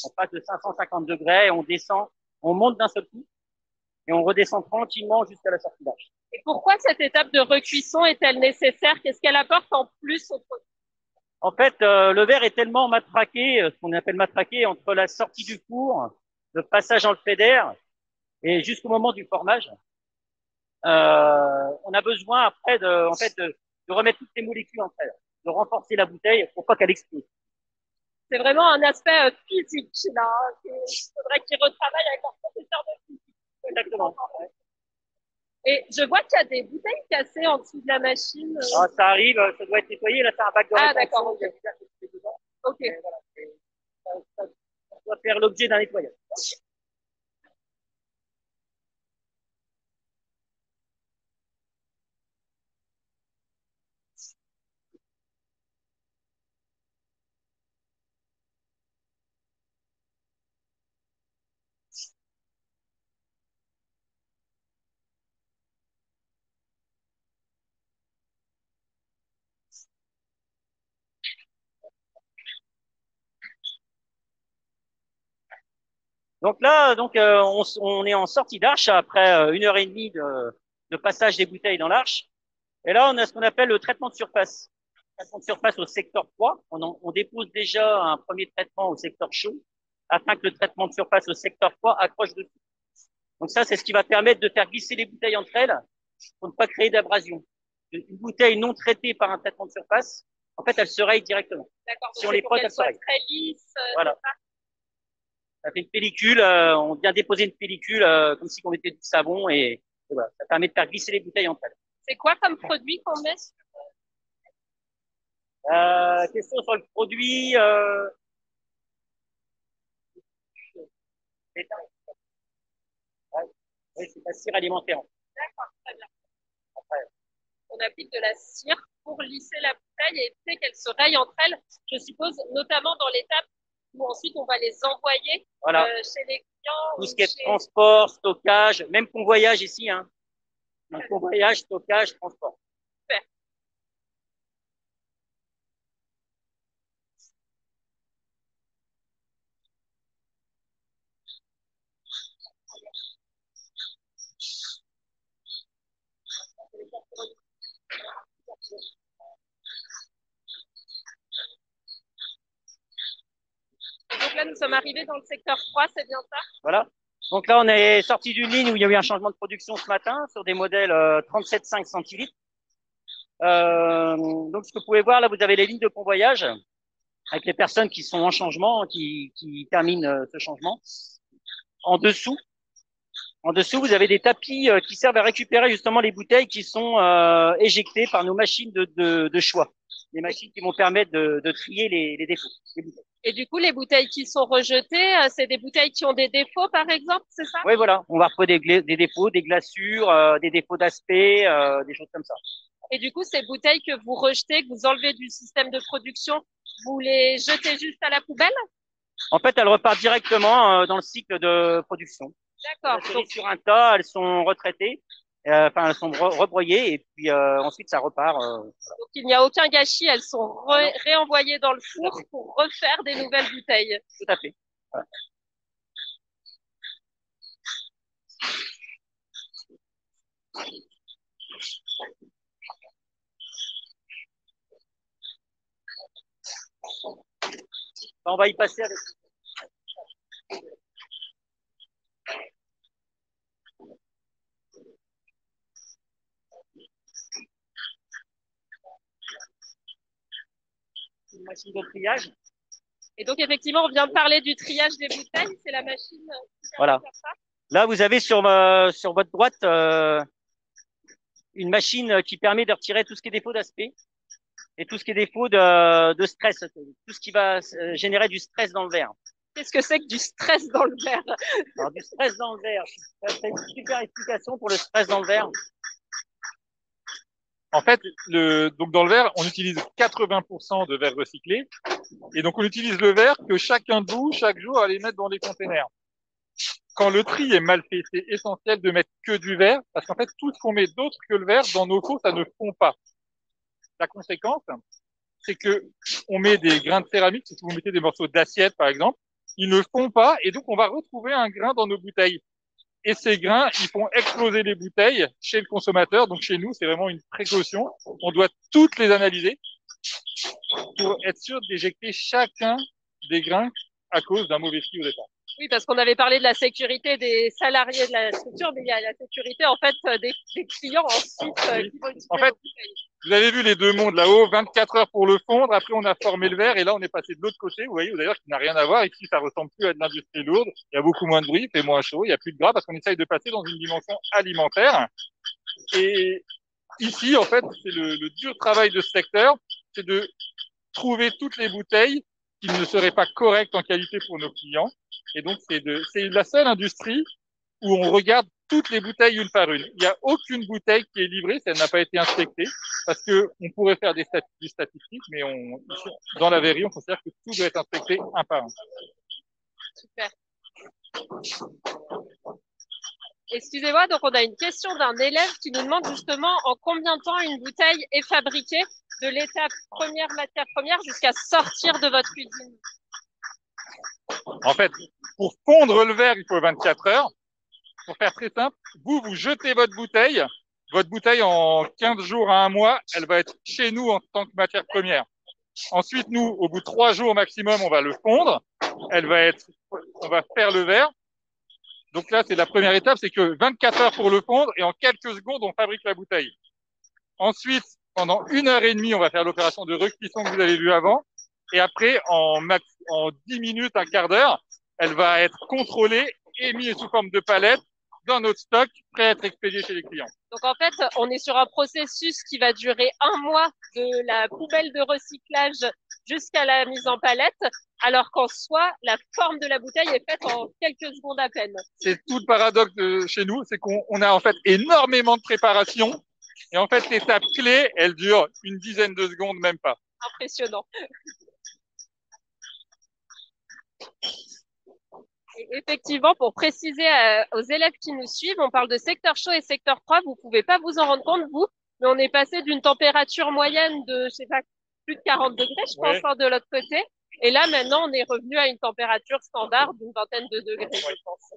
On passe de 550 degrés, on descend, on monte d'un seul coup et on redescend tranquillement jusqu'à la sortie d'âge. Et pourquoi cette étape de recuisson est-elle nécessaire? Qu'est-ce qu'elle apporte en plus au produit? En fait, le verre est tellement matraqué, ce qu'on appelle matraqué, entre la sortie du four, le passage dans le fait d'air et jusqu'au moment du formage. On a besoin après de remettre toutes les molécules entre elles, de renforcer la bouteille pour pas qu'elle explose. C'est vraiment un aspect physique là. Il faudrait qu'ils retravaillent avec leur professeur de physique. Exactement. Et je vois qu'il y a des bouteilles cassées en dessous de la machine. Ah, ça arrive, ça doit être nettoyé. Là, c'est un bac de rétention. D'accord. Ok. Ok. Voilà, ça doit faire l'objet d'un nettoyage. Donc là, on est en sortie d'arche après 1h30 de passage des bouteilles dans l'arche. Et là, on a ce qu'on appelle le traitement de surface. Traitement de surface au secteur froid. On dépose déjà un premier traitement au secteur chaud afin que le traitement de surface au secteur froid accroche dessus. Donc ça, c'est ce qui va permettre de faire glisser les bouteilles entre elles pour ne pas créer d'abrasion. Une bouteille non traitée par un traitement de surface, en fait, elle se raye directement. D'accord. Si on les frotte, elle se raye. Très lisse. Voilà. Ça fait une pellicule, on vient déposer une pellicule comme si on mettait du savon et voilà, ça permet de faire glisser les bouteilles entre elles. C'est quoi comme produit qu'on met? Question sur le produit. Oui, c'est la cire alimentaire. D'accord, très bien. Après, on applique de la cire pour lisser la bouteille et éviter qu'elle se raye entre elles, je suppose, notamment dans l'étape où ensuite on va les envoyer voilà. Chez les clients. Tout ce qui est transport, stockage, même convoyage ici. Hein. Donc, convoyage, stockage, transport. Super. Donc là, nous sommes arrivés dans le secteur 3, c'est bien ça? Voilà. Donc là, on est sorti d'une ligne où il y a eu un changement de production ce matin sur des modèles 37,5 centilitres. Donc, ce que vous pouvez voir, là, vous avez les lignes de convoyage avec les personnes qui sont en changement, qui terminent ce changement. En dessous, vous avez des tapis qui servent à récupérer justement les bouteilles qui sont éjectées par nos machines de choix. Les machines qui vont permettre de trier les défauts. Les bouteilles. Et du coup, les bouteilles qui sont rejetées, c'est des bouteilles qui ont des défauts, par exemple, c'est ça? Oui, voilà. On va retrouver des défauts, des glaçures, des défauts d'aspect, des choses comme ça. Et du coup, ces bouteilles que vous rejetez, que vous enlevez du système de production, vous les jetez juste à la poubelle? En fait, elles repartent directement dans le cycle de production. D'accord. Donc, sur un tas, elles sont retraitées, elles sont rebroyées et puis ensuite ça repart. Donc il n'y a aucun gâchis, elles sont réenvoyées dans le four pour refaire des nouvelles bouteilles. Tout à fait. Voilà. On va y passer avec. Une machine de triage. Et donc, effectivement, on vient de parler du triage des bouteilles. C'est la machine qui voilà. faire ça. Là, vous avez sur votre droite une machine qui permet de retirer tout ce qui est défaut d'aspect et tout ce qui est défaut de stress, tout ce qui va générer du stress dans le verre. Qu'est-ce que c'est que du stress dans le verre? Alors, du stress dans le verre. C'est une super explication pour le stress dans le verre. En fait, donc dans le verre, on utilise 80% de verre recyclé. Et donc, on utilise le verre que chacun de vous, chaque jour, allez mettre dans les containers. Quand le tri est mal fait, c'est essentiel de mettre que du verre, parce qu'en fait, tout ce qu'on met d'autre que le verre dans nos seaux, ça ne fond pas. La conséquence, c'est que on met des grains de céramique, si vous mettez des morceaux d'assiette, par exemple, ils ne font pas, et donc on va retrouver un grain dans nos bouteilles. Et ces grains, ils font exploser les bouteilles chez le consommateur. Donc chez nous, c'est vraiment une précaution. On doit toutes les analyser pour être sûr d'éjecter chacun des grains à cause d'un mauvais tri au départ. Oui, parce qu'on avait parlé de la sécurité des salariés de la structure, mais il y a la sécurité en fait des clients ensuite qui vont utiliser en fait, vous avez vu les deux mondes là-haut, 24 heures pour le fondre. Après, on a formé le verre et là, on est passé de l'autre côté. Vous voyez, d'ailleurs, qui n'a rien à voir. Ici, ça ressemble plus à de l'industrie lourde. Il y a beaucoup moins de bruit, il fait moins chaud, il n'y a plus de gras parce qu'on essaye de passer dans une dimension alimentaire. Et ici, en fait, c'est le dur travail de ce secteur, c'est de trouver toutes les bouteilles qui ne seraient pas correctes en qualité pour nos clients. Et donc, c'est la seule industrie où on regarde toutes les bouteilles une par une. Il n'y a aucune bouteille qui est livrée si elle n'a pas été inspectée, parce que on pourrait faire des statistiques, mais dans la vérité, on considère que tout doit être inspecté un par un. Super. Excusez-moi, donc on a une question d'un élève qui nous demande justement en combien de temps une bouteille est fabriquée de l'étape première matière première jusqu'à sortir de votre cuisine. En fait, pour fondre le verre, il faut 24 heures. Pour faire très simple, vous jetez votre bouteille en 15 jours à un mois, elle va être chez nous en tant que matière première. Ensuite, nous, au bout de 3 jours maximum, on va le fondre. On va faire le verre. Donc là, c'est la première étape, c'est que 24 heures pour le fondre et en quelques secondes, on fabrique la bouteille. Ensuite, pendant 1 heure et demie, on va faire l'opération de recuisson que vous avez vu avant. Et après, en 10 minutes, un quart d'heure, elle va être contrôlée et mise sous forme de palette dans notre stock, prêt à être expédié chez les clients. Donc en fait, on est sur un processus qui va durer 1 mois de la poubelle de recyclage jusqu'à la mise en palette, alors qu'en soi, la forme de la bouteille est faite en quelques secondes à peine. C'est tout le paradoxe de chez nous, c'est qu'on a en fait énormément de préparation, et en fait l'étape clé, elle dure une dizaine de secondes, même pas. Impressionnant. Et effectivement, pour préciser aux élèves qui nous suivent, on parle de secteur chaud et secteur froid. Vous pouvez pas vous en rendre compte, vous, mais on est passé d'une température moyenne de, je sais pas, plus de 40 degrés, je pense, hein, de l'autre côté. Et là, maintenant, on est revenu à une température standard d'une vingtaine de degrés, je pense.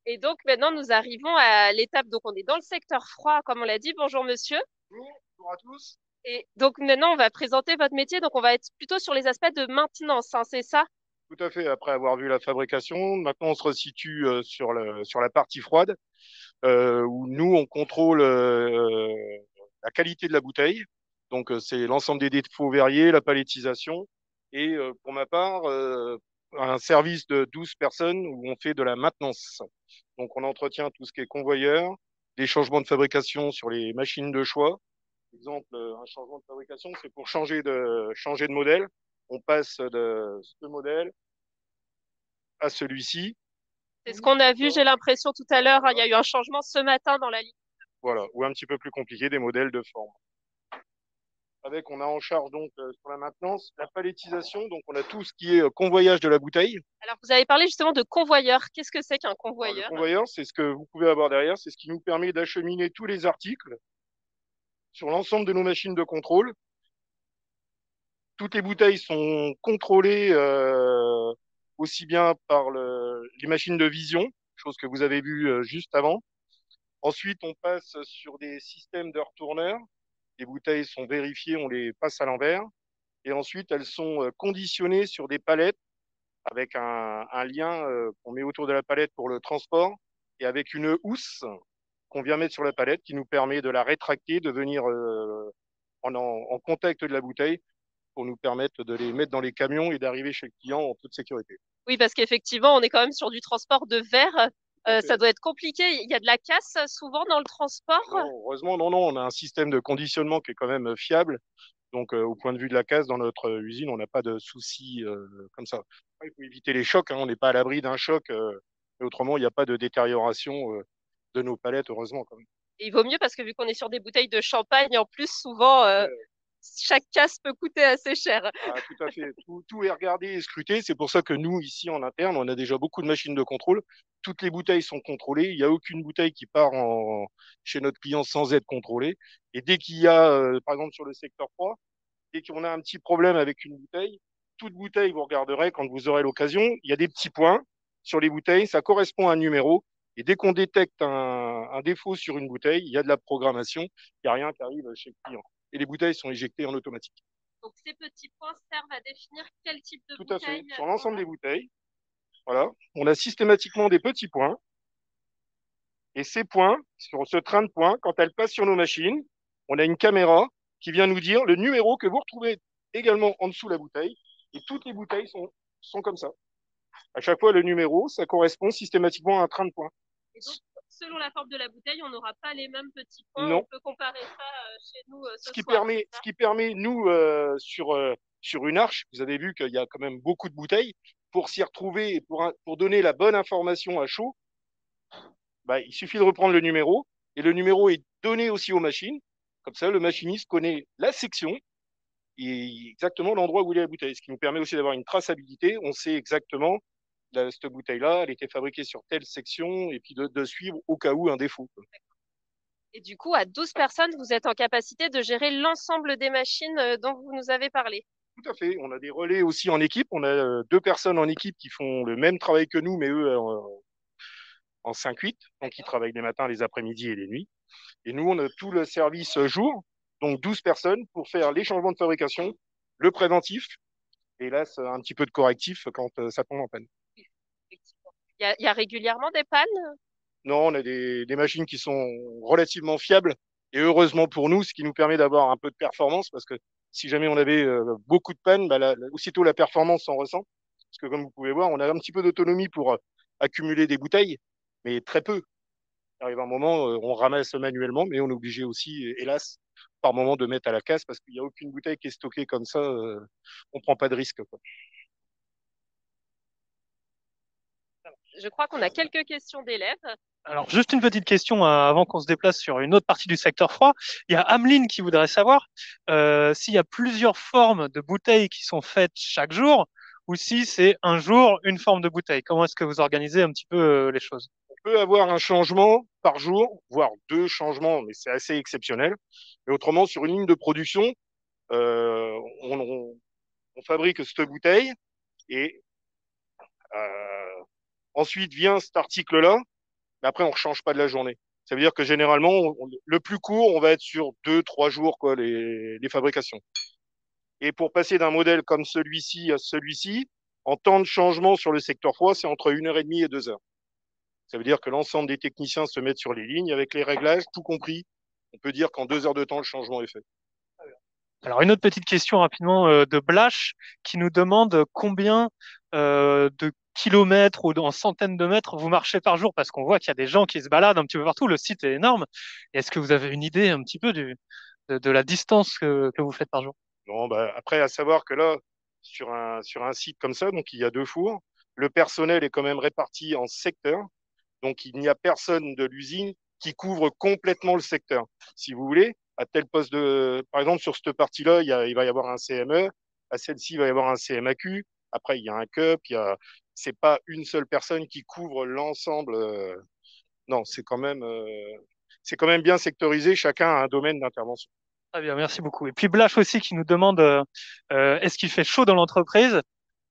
Et donc maintenant nous arrivons à l'étape, donc on est dans le secteur froid, comme on l'a dit. Bonjour monsieur. Bonjour à tous. Et donc maintenant on va présenter votre métier, donc on va être plutôt sur les aspects de maintenance, hein, c'est ça? Tout à fait. Après avoir vu la fabrication, maintenant on se resitue sur la partie froide, où nous on contrôle la qualité de la bouteille. Donc c'est l'ensemble des défauts verriers, la palettisation, et pour ma part un service de 12 personnes où on fait de la maintenance. Donc on entretient tout ce qui est convoyeur, des changements de fabrication sur les machines de choix. Par exemple, un changement de fabrication, c'est pour changer de modèle. On passe de ce modèle à celui-ci. C'est ce qu'on a vu, j'ai l'impression tout à l'heure, hein, il y a eu un changement ce matin dans la ligne. Voilà, ou un petit peu plus compliqué, des modèles de forme. On a en charge donc sur la maintenance, la palettisation, donc on a tout ce qui est convoyage de la bouteille. Alors vous avez parlé justement de convoyeur. Qu'est-ce que c'est qu'un convoyeur? Alors, le convoyeur, c'est ce que vous pouvez avoir derrière, c'est ce qui nous permet d'acheminer tous les articles sur l'ensemble de nos machines de contrôle. Toutes les bouteilles sont contrôlées aussi bien par les machines de vision, chose que vous avez vue juste avant. Ensuite, on passe sur des systèmes de retourneurs. Les bouteilles sont vérifiées, on les passe à l'envers. Et ensuite, elles sont conditionnées sur des palettes avec un lien qu'on met autour de la palette pour le transport et avec une housse qu'on vient mettre sur la palette qui nous permet de la rétracter, de venir en contact de la bouteille pour nous permettre de les mettre dans les camions et d'arriver chez le client en toute sécurité. Oui, parce qu'effectivement, on est quand même sur du transport de verre. Ça doit être compliqué. Il y a de la casse souvent dans le transport. Non, heureusement, non, on a un système de conditionnement qui est quand même fiable. Donc, au point de vue de la casse, dans notre usine, on n'a pas de soucis comme ça. Il faut éviter les chocs, hein, on n'est pas à l'abri d'un choc. Mais autrement, il n'y a pas de détérioration de nos palettes, heureusement. Quand même. Et il vaut mieux parce que vu qu'on est sur des bouteilles de champagne, en plus, souvent, chaque casse peut coûter assez cher. Ah, tout à fait. Tout est regardé et scruté. C'est pour ça que nous, ici, en interne, on a déjà beaucoup de machines de contrôle. Toutes les bouteilles sont contrôlées. Il n'y a aucune bouteille qui part chez notre client sans être contrôlée. Et dès qu'il y a, par exemple, sur le secteur 3, dès qu'on a un petit problème avec une bouteille, toute bouteille, vous regarderez quand vous aurez l'occasion, il y a des petits points sur les bouteilles. Ça correspond à un numéro. Et dès qu'on détecte un défaut sur une bouteille, il y a de la programmation. Il n'y a rien qui arrive chez le client. Et les bouteilles sont éjectées en automatique. Donc, ces petits points servent à définir quel type de Tout bouteille. à fait. Sur l'ensemble des bouteilles, voilà, on a systématiquement des petits points. Et ces points, sur ce train de points, quand elles passent sur nos machines, on a une caméra qui vient nous dire le numéro que vous retrouvez également en dessous de la bouteille. Et toutes les bouteilles sont comme ça. À chaque fois, le numéro, ça correspond systématiquement à un train de points. Et donc, selon la forme de la bouteille, on n'aura pas les mêmes petits points. Non. On peut comparer ça chez nous ce qui permet, nous, sur une arche, vous avez vu qu'il y a quand même beaucoup de bouteilles, pour s'y retrouver et pour donner la bonne information à chaud, bah, il suffit de reprendre le numéro, et le numéro est donné aussi aux machines. Comme ça, le machiniste connaît la section et exactement l'endroit où il est la bouteille, ce qui nous permet aussi d'avoir une traçabilité. On sait exactement, cette bouteille-là, elle était fabriquée sur telle section, et puis de suivre au cas où un défaut. Et du coup, à 12 personnes, vous êtes en capacité de gérer l'ensemble des machines dont vous nous avez parlé. Tout à fait. On a des relais aussi en équipe. On a 2 personnes en équipe qui font le même travail que nous, mais eux en 5-8. Donc, ils travaillent les matins, les après-midi et les nuits. Et nous, on a tout le service jour, donc 12 personnes pour faire les changements de fabrication, le préventif, et là, c'est un petit peu de correctif quand ça tombe en panne. Il y a régulièrement des pannes? Non, on a des machines qui sont relativement fiables, et heureusement pour nous, ce qui nous permet d'avoir un peu de performance, parce que si jamais on avait beaucoup de pannes, bah, aussitôt la performance s'en ressent. Parce que comme vous pouvez voir, on a un petit peu d'autonomie pour accumuler des bouteilles, mais très peu. Il arrive un moment, on ramasse manuellement, mais on est obligé aussi, hélas, par moment de mettre à la casse parce qu'il n'y a aucune bouteille qui est stockée comme ça. On prend pas de risque. Quoi. Je crois qu'on a quelques questions d'élèves. Alors, juste une petite question avant qu'on se déplace sur une autre partie du secteur froid. Il y a Ameline qui voudrait savoir s'il y a plusieurs formes de bouteilles qui sont faites chaque jour ou si c'est un jour une forme de bouteille. Comment est-ce que vous organisez un petit peu les choses? On peut avoir un changement par jour, voire 2 changements, mais c'est assez exceptionnel. Et autrement, sur une ligne de production, on fabrique cette bouteille et ensuite vient cet article-là, mais après on ne rechange pas de la journée. Ça veut dire que généralement, le plus court, on va être sur 2-3 jours quoi, les fabrications. Et pour passer d'un modèle comme celui-ci à celui-ci, en temps de changement sur le secteur froid, c'est entre 1h30 et 2 heures. Ça veut dire que l'ensemble des techniciens se mettent sur les lignes avec les réglages, tout compris. On peut dire qu'en 2 heures de temps, le changement est fait. Alors, une autre petite question rapidement de Blash qui nous demande combien de kilomètres ou en centaines de mètres vous marchez par jour parce qu'on voit qu'il y a des gens qui se baladent un petit peu partout. Le site est énorme. Est-ce que vous avez une idée un petit peu de la distance que vous faites par jour? Bon, bah, après, à savoir que là, sur un site comme ça, donc il y a 2 fours, le personnel est quand même réparti en secteurs. Donc, il n'y a personne de l'usine qui couvre complètement le secteur. Si vous voulez, à tel poste par exemple, sur cette partie-là, il va y avoir un CME. À celle-ci, il va y avoir un CMAQ. Après, il y a un CUP. C'est pas une seule personne qui couvre l'ensemble. Non, c'est quand même bien sectorisé. Chacun a un domaine d'intervention. Très bien, merci beaucoup. Et puis Blash aussi qui nous demande est-ce qu'il fait chaud dans l'entreprise?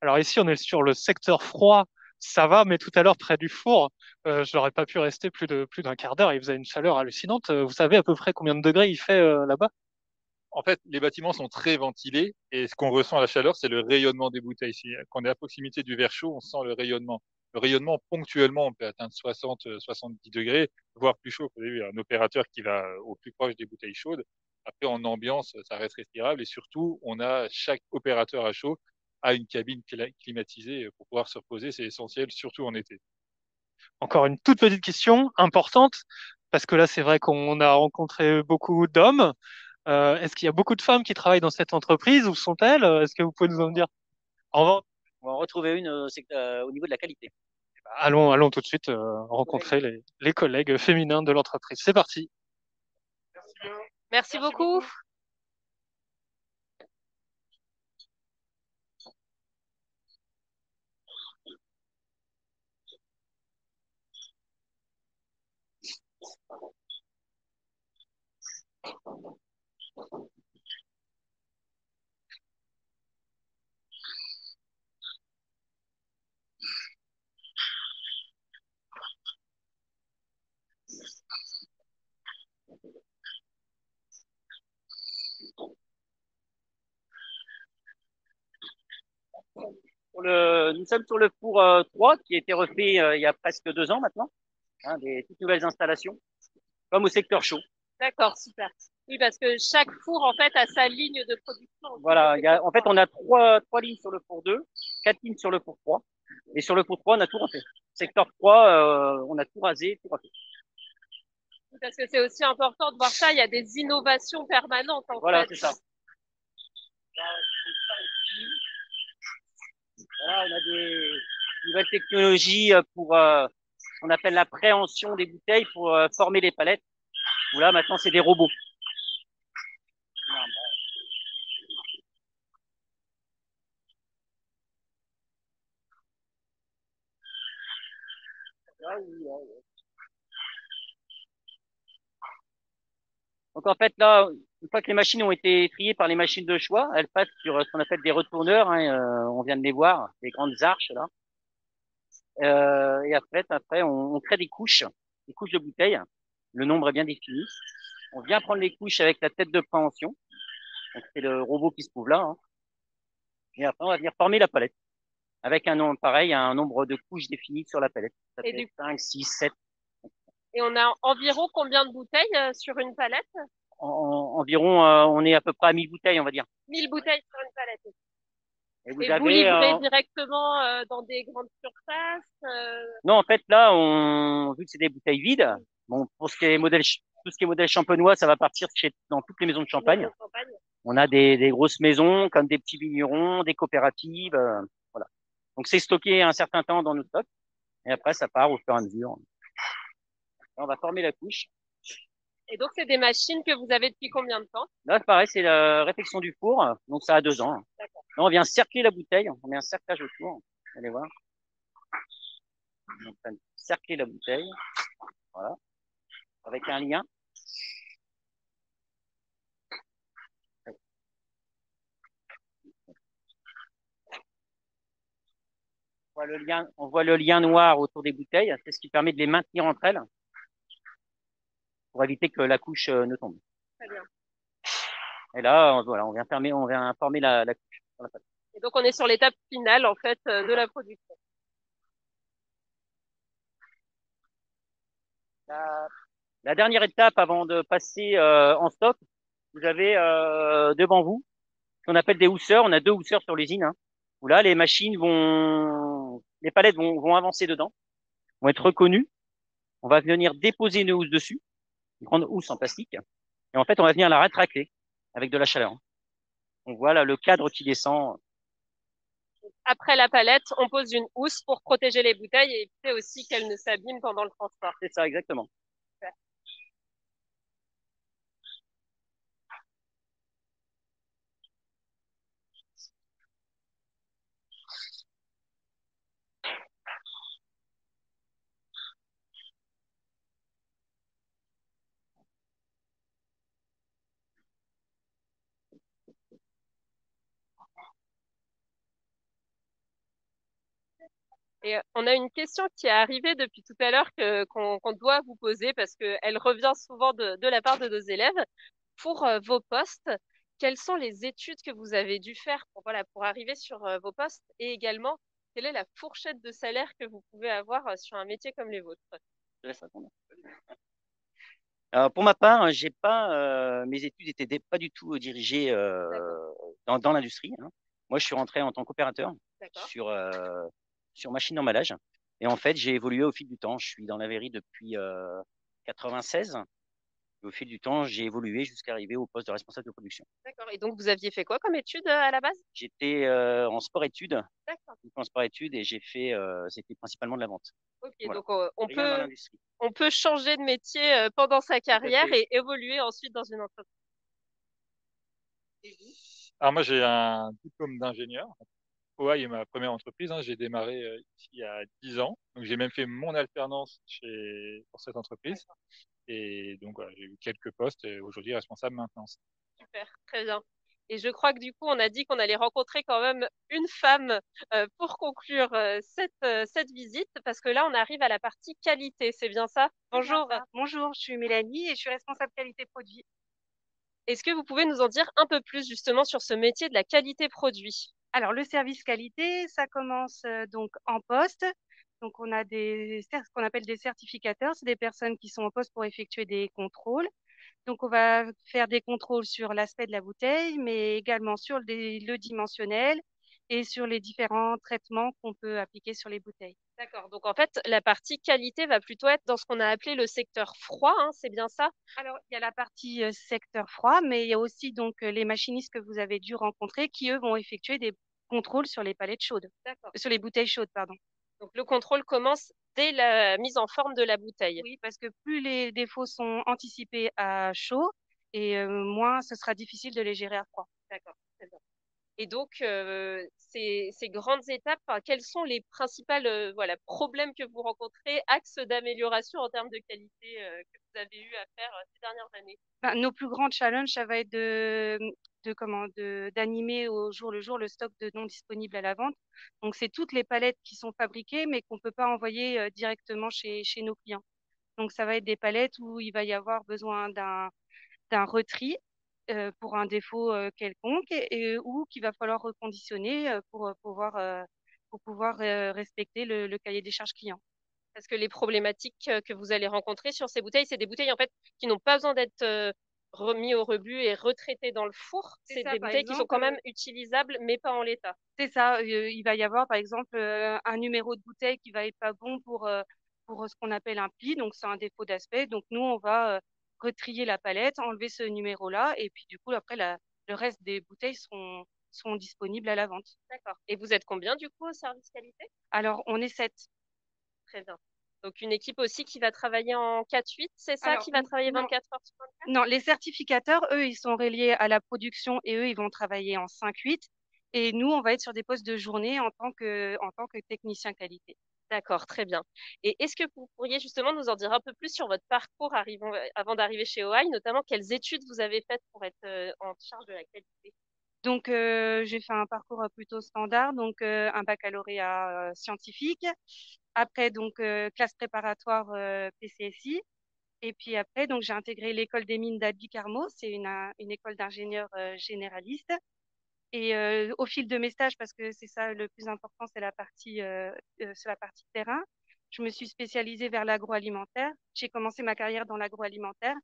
Alors ici, on est sur le secteur froid, ça va, mais tout à l'heure, près du four, je n'aurais pas pu rester plus d'un quart d'heure. Il faisait une chaleur hallucinante. Vous savez à peu près combien de degrés il fait là-bas? En fait, les bâtiments sont très ventilés et ce qu'on ressent à la chaleur, c'est le rayonnement des bouteilles. Quand on est à proximité du verre chaud, on sent le rayonnement. Le rayonnement, ponctuellement, on peut atteindre 60, 70 degrés, voire plus chaud. Vous avez vu, un opérateur qui va au plus proche des bouteilles chaudes, Après, en ambiance, ça reste respirable et surtout, chaque opérateur à chaud a une cabine climatisée pour pouvoir se reposer. C'est essentiel, surtout en été. Encore une toute petite question importante, parce que là, c'est vrai qu'on a rencontré beaucoup d'hommes. Est-ce qu'il y a beaucoup de femmes qui travaillent dans cette entreprise? Où sont-elles? Est-ce que vous pouvez nous en dire? En revanche, On va en retrouver une au niveau de la qualité. allons tout de suite rencontrer les collègues féminins de l'entreprise. C'est parti. Merci beaucoup. Nous sommes sur le four 3 qui a été refait il y a presque 2 ans maintenant, hein, des toutes nouvelles installations, comme au secteur chaud. D'accord, super. Oui, parce que chaque four, en fait, a sa ligne de production. Voilà, en fait, on a trois lignes sur le four 2, 4 lignes sur le four 3. Et sur le four 3, on a tout refait. Secteur 3, on a tout rasé, tout refait. Parce que c'est aussi important de voir ça, il y a des innovations permanentes, en Voilà, fait. c'est ça. Voilà, on a des nouvelles technologies pour ce qu'on appelle la préhension des bouteilles pour former les palettes. Où là, maintenant, c'est des robots. Donc en fait là, une fois que les machines ont été triées par les machines de choix, elles passent sur ce qu'on appelle des retourneurs. Hein, on vient de les voir, des grandes arches là. Et après on crée des couches de bouteilles. Le nombre est bien défini. On vient prendre les couches avec la tête de préhension. Donc c'est le robot qui se trouve là. Hein. Et après on va venir former la palette avec un nombre pareil, un nombre de couches définies sur la palette. Ça fait 5, 6, 7. Et on a environ combien de bouteilles sur une palette? Environ, on est à peu près à 1000 bouteilles, on va dire. 1000 bouteilles sur une palette. Et vous livrez directement dans des grandes surfaces? Non, en fait, là, vu que c'est des bouteilles vides, bon, pour ce qui est tout ce qui est modèle champenois, ça va partir dans toutes les maisons de champagne. On a des grosses maisons, comme des petits vignerons, des coopératives, voilà. Donc, c'est stocké un certain temps dans nos stocks. Et après, ça part au fur et à mesure. Là, on va former la couche. Et donc, c'est des machines que vous avez depuis combien de temps? Là, pareil, c'est la réfection du four. Donc, ça a 2 ans. Là, on vient cercler la bouteille. On met un cerclage autour. Allez voir. On va cercler la bouteille. Voilà. Avec un lien. On voit le lien noir autour des bouteilles. C'est ce qui permet de les maintenir entre elles pour éviter que la couche ne tombe. Très bien. Et là, voilà, on vient former la couche. Et donc, on est sur l'étape finale, en fait, de la production. La dernière étape avant de passer en stock, vous avez devant vous ce qu'on appelle des housseurs. On a 2 housseurs sur l'usine, hein, où là, les palettes vont avancer dedans, vont être reconnues. On va venir déposer une housse dessus, une grande housse en plastique. Et en fait, on va venir la rétracter avec de la chaleur. On voit là le cadre qui descend. Après la palette, on pose une housse pour protéger les bouteilles et éviter aussi qu'elles ne s'abîment pendant le transport. C'est ça, exactement. Super. Et on a une question qui est arrivée depuis tout à l'heure qu'on doit vous poser parce qu'elle revient souvent de la part de nos élèves. Pour vos postes, quelles sont les études que vous avez dû faire pour arriver sur vos postes et également, quelle est la fourchette de salaire que vous pouvez avoir sur un métier comme les vôtres? Alors, pour ma part, j'ai pas, mes études étaient pas du tout dirigées dans l'industrie, hein. Moi, je suis rentré en tant qu'opérateur sur, sur machine d'emballage. Et en fait, j'ai évolué au fil du temps. Je suis dans la verrie depuis 96. Et au fil du temps, j'ai évolué jusqu'à arriver au poste de responsable de production. D'accord. Et donc, vous aviez fait quoi comme étude à la base? J'étais en sport-études, D'accord. en sport-études, et j'ai fait, c'était principalement de la vente. Ok, Voilà. donc on Rien dans peut l'industrie. on peut changer de métier pendant sa carrière fait. et évoluer ensuite dans une entreprise. Alors moi, j'ai un diplôme d'ingénieur. OI est ma première entreprise, hein. J'ai démarré ici il y a 10 ans. Donc j'ai même fait mon alternance pour cette entreprise. Et donc voilà, j'ai eu quelques postes et aujourd'hui responsable maintenance. Super, très bien. Et je crois que du coup, on a dit qu'on allait rencontrer quand même une femme pour conclure cette visite, parce que là, on arrive à la partie qualité. C'est bien ça? Bonjour. Bonjour, je suis Mélanie et je suis responsable qualité produit. Est-ce que vous pouvez nous en dire un peu plus justement sur ce métier de la qualité produit? Alors, le service qualité, ça commence donc en poste. Donc, on a ce qu'on appelle des certificateurs. C'est des personnes qui sont en poste pour effectuer des contrôles. Donc, on va faire des contrôles sur l'aspect de la bouteille, mais également sur le dimensionnel et sur les différents traitements qu'on peut appliquer sur les bouteilles. D'accord. Donc en fait, la partie qualité va plutôt être dans ce qu'on a appelé le secteur froid, hein, c'est bien ça? Alors, il y a la partie secteur froid, mais il y a aussi donc les machinistes que vous avez dû rencontrer qui, eux, vont effectuer des contrôles sur les palettes chaudes, D'accord. sur les bouteilles chaudes, pardon. Donc le contrôle commence dès la mise en forme de la bouteille. Oui, parce que plus les défauts sont anticipés à chaud, et moins ce sera difficile de les gérer à froid. D'accord, très bien. Et donc, ces grandes étapes, enfin, quels sont les principaux voilà, problèmes que vous rencontrez, axes d'amélioration en termes de qualité que vous avez eu à faire ces dernières années? Ben, nos plus grands challenges, ça va être d'animer au jour le jour le stock de non disponibles à la vente. Donc, c'est toutes les palettes qui sont fabriquées, mais qu'on peut pas envoyer directement chez nos clients. Donc, ça va être des palettes où il va y avoir besoin d'un retri pour un défaut quelconque ou qu'il va falloir reconditionner pour pouvoir respecter le cahier des charges client. Parce que les problématiques que vous allez rencontrer sur ces bouteilles, c'est des bouteilles en fait qui n'ont pas besoin d'être remis au rebut et retraitées dans le four. C'est ça, des par bouteilles qui sont quand exemple, même utilisables, mais pas en l'état. C'est ça, il va y avoir par exemple un numéro de bouteille qui va être pas bon pour ce qu'on appelle un pli, donc c'est un défaut d'aspect. Donc nous, on va retrier la palette, enlever ce numéro-là, et puis du coup, après, le reste des bouteilles seront disponibles à la vente. D'accord. Et vous êtes combien du coup au service qualité? Alors, on est 7. Très bien. Donc une équipe aussi qui va travailler en 4-8, c'est ça, Alors, qui va travailler non, 24 heures sur 24? non, les certificateurs, eux, ils sont reliés à la production et eux, ils vont travailler en 5-8. Et nous, on va être sur des postes de journée en tant que technicien qualité. D'accord, très bien. Et est-ce que vous pourriez justement nous en dire un peu plus sur votre parcours avant d'arriver chez OI, notamment quelles études vous avez faites pour être en charge de la qualité? Donc, j'ai fait un parcours plutôt standard, donc un baccalauréat scientifique. Après, donc, classe préparatoire PCSI. Et puis après, donc, j'ai intégré l'école des mines d'Albi Carmo. C'est une école d'ingénieurs généralistes. Et au fil de mes stages, parce que c'est ça le plus important, c'est la partie terrain, je me suis spécialisée vers l'agroalimentaire. J'ai commencé ma carrière dans l'agroalimentaire.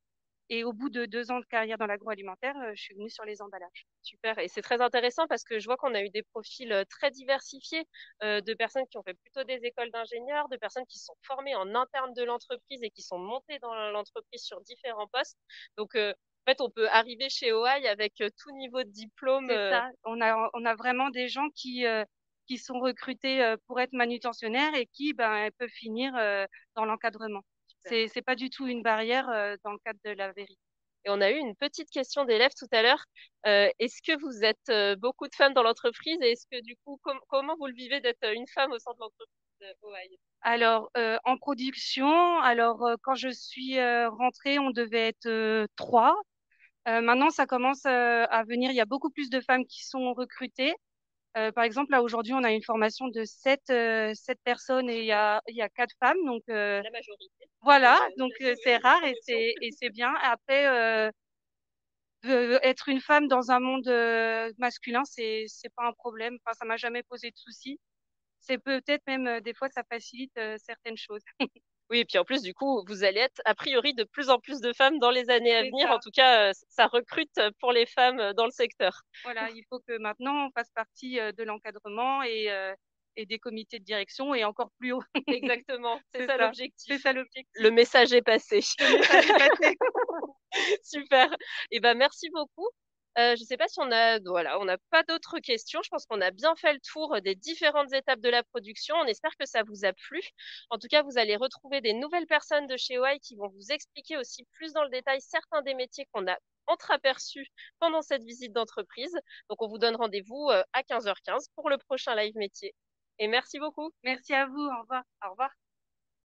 Et au bout de 2 ans de carrière dans l'agroalimentaire, je suis venue sur les emballages. Super, et c'est très intéressant parce que je vois qu'on a eu des profils très diversifiés de personnes qui ont fait plutôt des écoles d'ingénieurs, de personnes qui sont formées en interne de l'entreprise et qui sont montées dans l'entreprise sur différents postes. Donc, en fait, on peut arriver chez OI avec tout niveau de diplôme. C'est ça. On a vraiment des gens qui sont recrutés pour être manutentionnaires et qui peuvent finir dans l'encadrement. C'est pas du tout une barrière dans le cadre de la vérité. Et on a eu une petite question d'élève tout à l'heure. Est-ce que vous êtes beaucoup de femmes dans l'entreprise et est-ce que du coup, comment vous le vivez d'être une femme au sein de l'entreprise OI? Alors, en production, quand je suis rentrée, on devait être 3. Maintenant, ça commence à venir. Il y a beaucoup plus de femmes qui sont recrutées. Par exemple, là, aujourd'hui, on a une formation de 7 personnes et il y a 4 femmes. Donc, La majorité. voilà, donc c'est rare et c'est bien. Après, être une femme dans un monde masculin, c'est pas un problème. Enfin, ça m'a jamais posé de soucis. C'est peut-être même des fois ça facilite certaines choses. Oui, et puis en plus, du coup, vous allez être a priori de plus en plus de femmes dans les années à C'est venir. ça. En tout cas, ça recrute pour les femmes dans le secteur. Voilà, il faut que maintenant on fasse partie de l'encadrement et des comités de direction et encore plus haut. Exactement, c'est ça C'est l'objectif. ça l'objectif. Le message est passé. Le message est passé. Super. Et ben merci beaucoup. Je sais pas si on n'a pas d'autres questions. Je pense qu'on a bien fait le tour des différentes étapes de la production. On espère que ça vous a plu. En tout cas, vous allez retrouver des nouvelles personnes de chez OI qui vont vous expliquer aussi plus dans le détail certains des métiers qu'on a entreaperçus pendant cette visite d'entreprise. Donc, on vous donne rendez-vous à 15h15 pour le prochain live métier. Et merci beaucoup. Merci à vous. Au revoir. Au revoir.